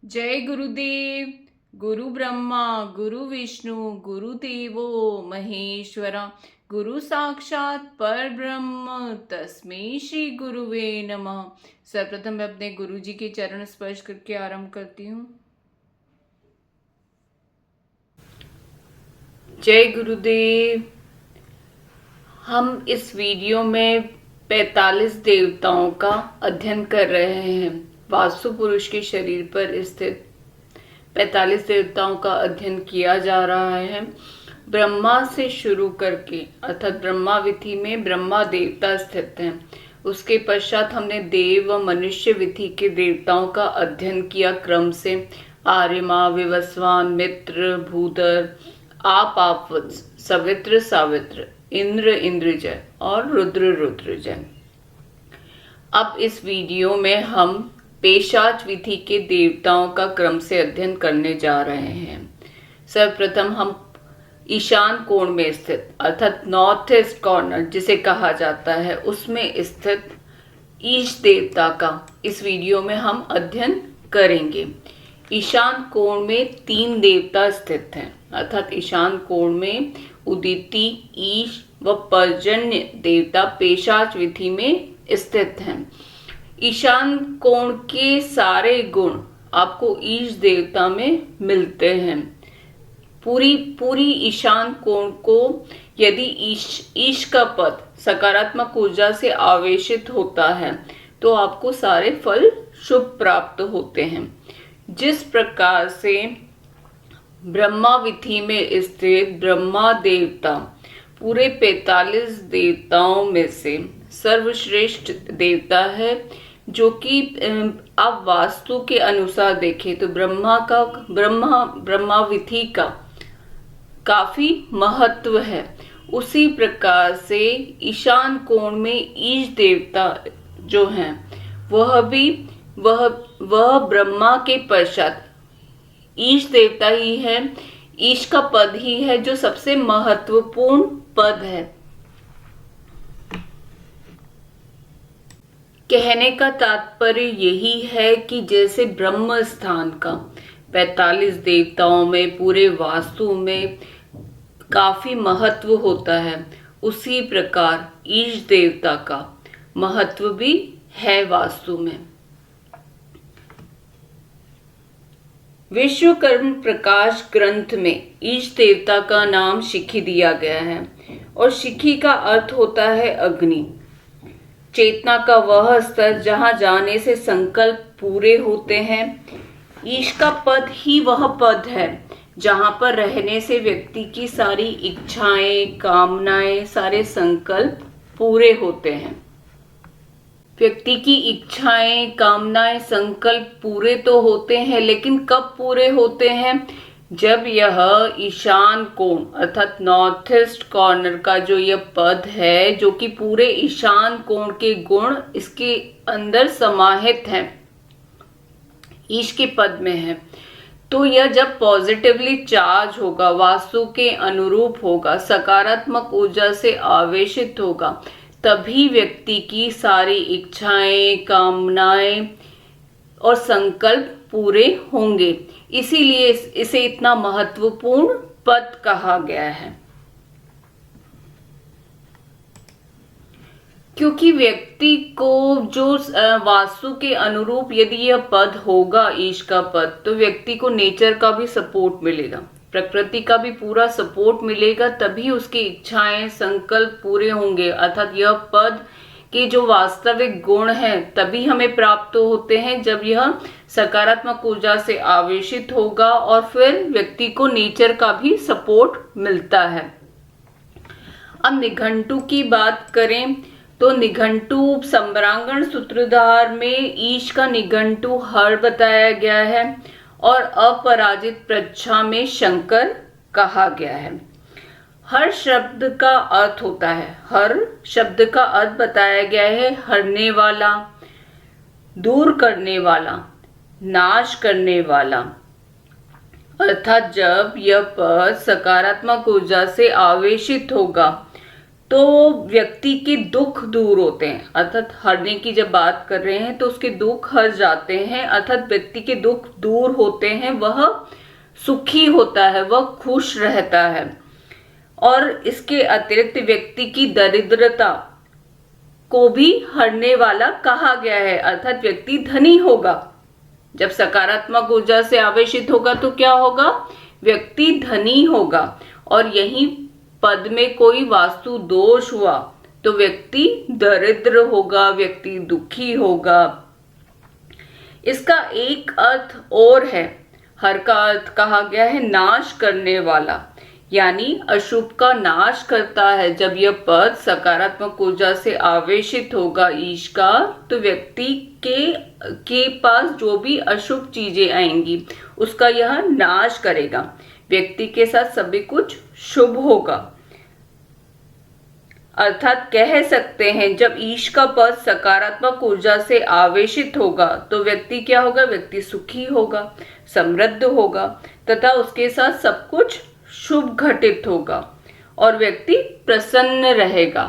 जय गुरुदेव। गुरु ब्रह्मा गुरु विष्णु गुरुदेवो महेश्वरा, गुरु साक्षात पर ब्रह्म तस्मै श्री गुरुवे नमः। सर्वप्रथम मैं अपने गुरु जी के चरण स्पर्श करके आरंभ करती हूँ। जय गुरुदेव। हम इस वीडियो में 45 देवताओं का अध्ययन कर रहे हैं। वास्तु पुरुष के शरीर पर स्थित 45 देवताओं का अध्ययन किया जा रहा है। ब्रह्मा से शुरू करके अर्थात ब्रह्मा विधि में ब्रह्मा देवता स्थित हैं। उसके पश्चात हमने देव व मनुष्य विधि के देवताओं का अध्ययन किया क्रम से। आर्यमा, विवस्वान, मित्र, भूधर, आपवत्स, सवित्र, सावित्र, इंद्र, इंद्रजय और रुद्र, रुद्रजय। अब इस वीडियो में हम पेशाच विधि के देवताओं का क्रम से अध्ययन करने जा रहे हैं। सर्वप्रथम हम ईशान कोण में स्थित अर्थात नॉर्थ ईस्ट कॉर्नर जिसे कहा जाता है उसमें स्थित ईश देवता का इस वीडियो में हम अध्ययन करेंगे। ईशान कोण में 3 देवता स्थित हैं अर्थात ईशान कोण में उदिति, ईश व पर्जन्य देवता पेशाच विधि में स्थित हैं। ईशान कोण के सारे गुण आपको ईश देवता में मिलते हैं। पूरी ईशान कोण को यदि ईश का पद सकारात्मक ऊर्जा से आवेशित होता है तो आपको सारे फल शुभ प्राप्त होते हैं। जिस प्रकार से ब्रह्मा विधि में स्थित ब्रह्मा देवता पूरे 45 देवताओं में से सर्वश्रेष्ठ देवता है, जो कि आप वास्तु के अनुसार देखें तो ब्रह्मा विधि का काफी महत्व है। उसी प्रकार से ईशान कोण में ईश देवता जो हैं वह ब्रह्मा के पश्चात ईश देवता ही है। ईश का पद ही है जो सबसे महत्वपूर्ण पद है। कहने का तात्पर्य यही है कि जैसे ब्रह्म स्थान का 45 देवताओं में पूरे वास्तु में काफी महत्व होता है, उसी प्रकार ईश देवता का महत्व भी है वास्तु में। विश्वकर्म प्रकाश ग्रंथ में ईश देवता का नाम शिखी दिया गया है और शिखी का अर्थ होता है अग्नि। चेतना का वह स्तर जहां जाने से संकल्प पूरे होते हैं। ईश का पद ही वह पद है जहां पर रहने से व्यक्ति की सारी इच्छाएं, कामनाएं, सारे संकल्प पूरे होते हैं। व्यक्ति की इच्छाएं, कामनाएं, संकल्प पूरे तो होते हैं, लेकिन कब पूरे होते हैं? जब यह ईशान कोण अर्थात नॉर्थ ईस्ट कॉर्नर का जो यह पद है, जो कि पूरे ईशान कोण के गुण इसके अंदर समाहित हैं, ईश के पद में है, तो यह जब पॉजिटिवली चार्ज होगा, वास्तु के अनुरूप होगा, सकारात्मक ऊर्जा से आवेशित होगा, तभी व्यक्ति की सारी इच्छाएं, कामनाएं और संकल्प पूरे होंगे। इसीलिए इसे इतना महत्वपूर्ण पद कहा गया है, क्योंकि व्यक्ति को जो वास्तु के अनुरूप यदि यह पद होगा, ईश का पद, तो व्यक्ति को नेचर का भी सपोर्ट मिलेगा, प्रकृति का भी पूरा सपोर्ट मिलेगा, तभी उसकी इच्छाएं, संकल्प पूरे होंगे। अर्थात यह पद के जो वास्तविक गुण हैं तभी हमें प्राप्त होते हैं जब यह सकारात्मक ऊर्जा से आवेशित होगा और फिर व्यक्ति को नेचर का भी सपोर्ट मिलता है। अब निघंटु की बात करें तो निघंटु सम्रांगण सूत्रधार में ईश का निघंटु हर बताया गया है और अपराजित प्रच्छा में शंकर कहा गया है। हर शब्द का अर्थ होता है, हर शब्द का अर्थ बताया गया है हरने वाला, दूर करने वाला, नाश करने वाला। अर्थात जब यह पद सकारात्मक ऊर्जा से आवेशित होगा तो व्यक्ति के दुख दूर होते हैं, अर्थात हरने की जब बात कर रहे हैं तो उसके दुख हर जाते हैं, अर्थात व्यक्ति के दुख दूर होते हैं, वह सुखी होता है, वह खुश रहता है। और इसके अतिरिक्त व्यक्ति की दरिद्रता को भी हरने वाला कहा गया है, अर्थात व्यक्ति धनी होगा। जब सकारात्मक ऊर्जा से आवेशित होगा तो क्या होगा, व्यक्ति धनी होगा। और यही पद में कोई वास्तु दोष हुआ तो व्यक्ति दरिद्र होगा, व्यक्ति दुखी होगा। इसका एक अर्थ और है, हर का अर्थ कहा गया है नाश करने वाला, यानी अशुभ का नाश करता है। जब यह पद सकारात्मक ऊर्जा से आवेशित होगा ईश का, तो व्यक्ति के पास जो भी अशुभ चीजें आएंगी उसका यह नाश करेगा, व्यक्ति के साथ सभी कुछ शुभ होगा। अर्थात कह सकते हैं जब ईश का पद सकारात्मक ऊर्जा से आवेशित होगा तो व्यक्ति क्या होगा, व्यक्ति सुखी होगा, समृद्ध होगा तथा उसके साथ सब कुछ शुभ घटित होगा और व्यक्ति प्रसन्न रहेगा।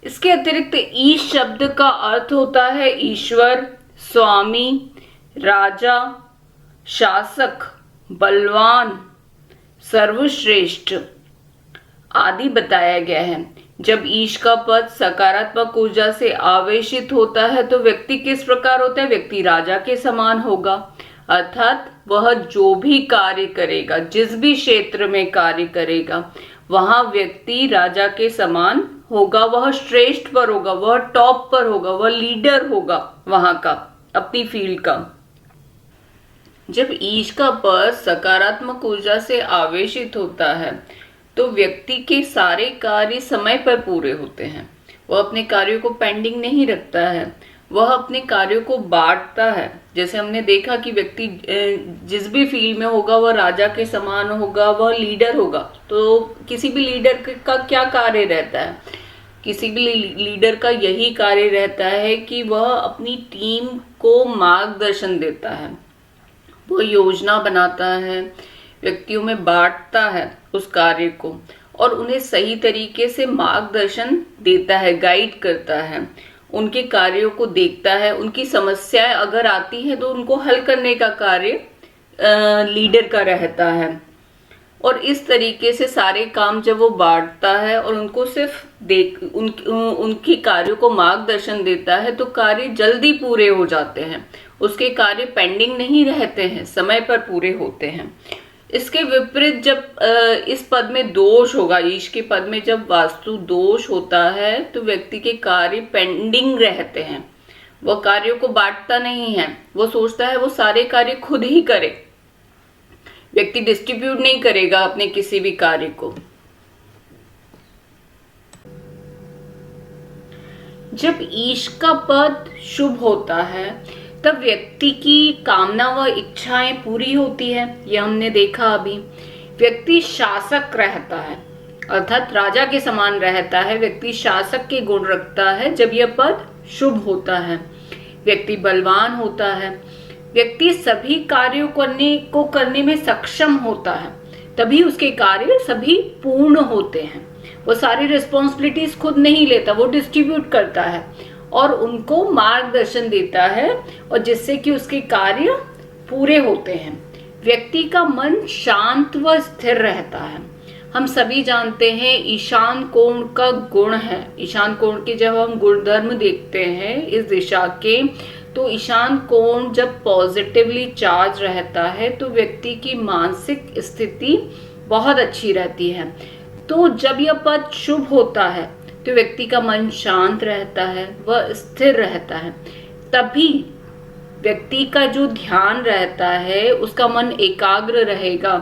इसके अतिरिक्त ईश शब्द का अर्थ होता है ईश्वर, स्वामी, राजा, शासक, बलवान, सर्वश्रेष्ठ आदि बताया गया है। जब ईश का पद सकारात्मक ऊर्जा से आवेशित होता है तो व्यक्ति किस प्रकार होता है, व्यक्ति राजा के समान होगा, अर्थात वह जो भी कार्य करेगा, जिस भी क्षेत्र में कार्य करेगा वहां व्यक्ति राजा के समान होगा, वह श्रेष्ठ पर होगा, वह टॉप पर होगा, वह लीडर होगा वहां का, अपनी फील्ड का। जब ईश का पद सकारात्मक ऊर्जा से आवेशित होता है तो व्यक्ति के सारे कार्य समय पर पूरे होते हैं, वह अपने कार्यों को पेंडिंग नहीं रखता है, वह अपने कार्यों को बांटता है। जैसे हमने देखा कि व्यक्ति जिस भी फील्ड में होगा वह राजा के समान होगा, वह लीडर होगा। तो किसी भी लीडर का क्या कार्य रहता है, किसी भी लीडर का यही कार्य रहता है कि वह अपनी टीम को मार्गदर्शन देता है, वो योजना बनाता है, व्यक्तियों में बांटता है उस कार्य को और उन्हें सही तरीके से मार्गदर्शन देता है, गाइड करता है, उनके कार्यों को देखता है, उनकी समस्याएं अगर आती है तो उनको हल करने का कार्य लीडर का रहता है। और इस तरीके से सारे काम जब वो बांटता है और उनको सिर्फ उनकी कार्यों को मार्गदर्शन देता है तो कार्य जल्दी पूरे हो जाते हैं, उसके कार्य पेंडिंग नहीं रहते हैं, समय पर पूरे होते हैं। इसके विपरीत जब इस पद में दोष होगा, ईश के पद में जब वास्तु दोष होता है तो व्यक्ति के कार्य पेंडिंग रहते हैं, वह कार्यों को बांटता नहीं है, वो सोचता है वो सारे कार्य खुद ही करे, व्यक्ति डिस्ट्रीब्यूट नहीं करेगा अपने किसी भी कार्य को। जब ईश का पद शुभ होता है तब व्यक्ति की कामना व इच्छाएं पूरी होती है, यह हमने देखा अभी। व्यक्ति शासक रहता है, अर्थात राजा के समान रहता है, व्यक्ति शासक के गुण रखता है जब यह पद शुभ होता है। व्यक्ति बलवान होता है, व्यक्ति सभी कार्यों करने में सक्षम होता है, तभी उसके कार्य सभी पूर्ण होते हैं। वो सारी रिस्पॉन्सिबिलिटीज खुद नहीं लेता, वो डिस्ट्रीब्यूट करता है और उनको मार्गदर्शन देता है और जिससे कि उसके कार्य पूरे होते हैं। व्यक्ति का मन शांत व स्थिर रहता है। हम सभी जानते हैं ईशान कोण का गुण है, ईशान कोण के जब हम गुणधर्म देखते हैं इस दिशा के, तो ईशान कोण जब पॉजिटिवली चार्ज रहता है तो व्यक्ति की मानसिक स्थिति बहुत अच्छी रहती है। तो जब यह पद शुभ होता है तो व्यक्ति का मन शांत रहता है, वह स्थिर रहता है, तभी व्यक्ति का जो ध्यान रहता है उसका मन एकाग्र रहेगा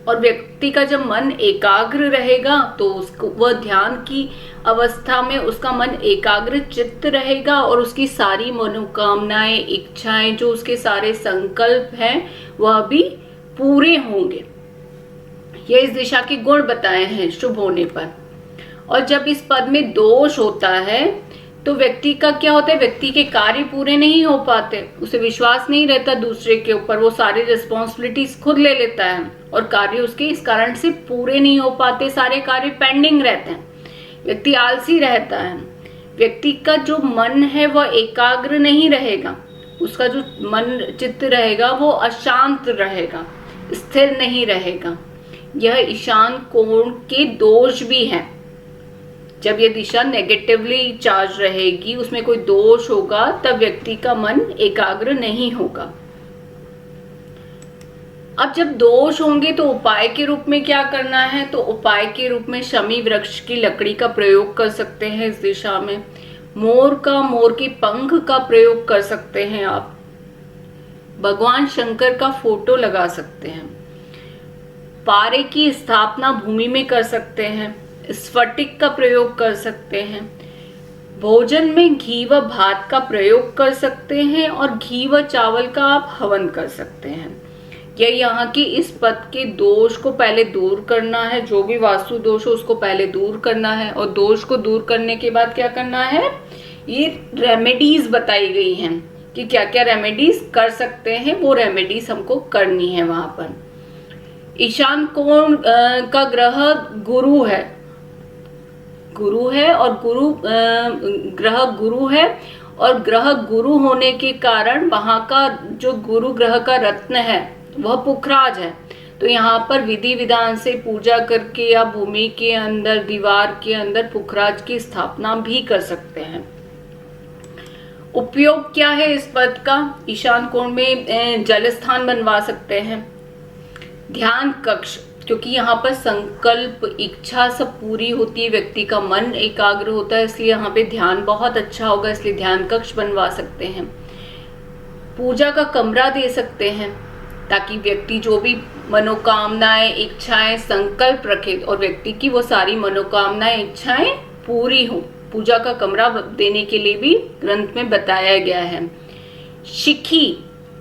और व्यक्ति का जब मन एकाग्र रहेगा तो उसको वह ध्यान की अवस्था में उसका मन एकाग्र चित्त रहेगा और उसकी सारी मनोकामनाएं, इच्छाएं, जो उसके सारे संकल्प हैं वह भी पूरे होंगे। ये इस दिशा के गुण बताए हैं शुभ होने पर। और जब इस पद में दोष होता है तो व्यक्ति का क्या होता है, व्यक्ति के कार्य पूरे नहीं हो पाते, उसे विश्वास नहीं रहता दूसरे के ऊपर, वो सारी रिस्पॉन्सिबिलिटीज खुद ले लेता है और कार्य उसके इस कारण से पूरे नहीं हो पाते, सारे कार्य पेंडिंग रहते हैं। व्यक्ति आलसी रहता है, व्यक्ति का जो मन है वह एकाग्र नहीं रहेगा, उसका जो मन चित्त रहेगा वो अशांत रहेगा, स्थिर नहीं रहेगा। यह ईशान कोण के दोष भी हैं। जब यह दिशा नेगेटिवली चार्ज रहेगी, उसमें कोई दोष होगा, तब व्यक्ति का मन एकाग्र नहीं होगा। अब जब दोष होंगे तो उपाय के रूप में क्या करना है, तो उपाय के रूप में शमी वृक्ष की लकड़ी का प्रयोग कर सकते हैं इस दिशा में। मोर के पंख का प्रयोग कर सकते हैं आप। भगवान शंकर का फोटो लगा सकते हैं। पारे की स्थापना भूमि में कर सकते हैं। स्फटिक का प्रयोग कर सकते हैं। भोजन में घी व भात का प्रयोग कर सकते हैं और घी व चावल का आप हवन कर सकते हैं। यह यहाँ की इस पद के दोष को पहले दूर करना है, जो भी वास्तु दोष हो उसको पहले दूर करना है, और दोष को दूर करने के बाद क्या करना है, ये रेमेडीज बताई गई हैं कि क्या क्या रेमेडीज कर सकते हैं, वो रेमेडीज हमको करनी है वहां पर। ईशान कोण का ग्रह गुरु है, और ग्रह गुरु है, और ग्रह गुरु होने के कारण वहां का जो गुरु ग्रह का रत्न है वह पुखराज है। तो यहाँ पर विधि विधान से पूजा करके या भूमि के अंदर, दीवार के अंदर पुखराज की स्थापना भी कर सकते हैं। उपयोग क्या है इस पद का, ईशान कोण में जल स्थान बनवा सकते हैं। ध्यान कक्ष, क्योंकि यहाँ पर संकल्प इच्छा सब पूरी होती है, व्यक्ति का मन एकाग्र होता है, इसलिए यहाँ पे ध्यान बहुत अच्छा होगा, इसलिए ध्यान कक्ष बनवा सकते हैं। पूजा का कमरा दे सकते हैं ताकि व्यक्ति जो भी मनोकामनाएं, इच्छाएं, संकल्प रखे और व्यक्ति की वो सारी मनोकामनाएं, इच्छाएं पूरी हो। पूजा का कमरा देने के लिए भी ग्रंथ में बताया गया है। शिखी,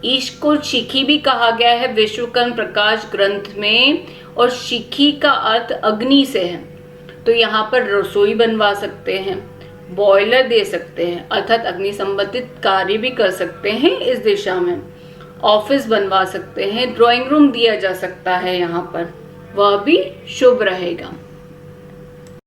ईश को शिखी भी कहा गया है विश्वकर्म प्रकाश ग्रंथ में, और शिखी का अर्थ अग्नि से है। तो यहाँ पर रसोई बनवा सकते हैं, बॉयलर दे सकते हैं, अर्थात अग्नि संबंधित कार्य भी कर सकते हैं इस दिशा में। ऑफिस बनवा सकते हैं, ड्राइंग रूम दिया जा सकता है यहाँ पर, वह भी शुभ रहेगा।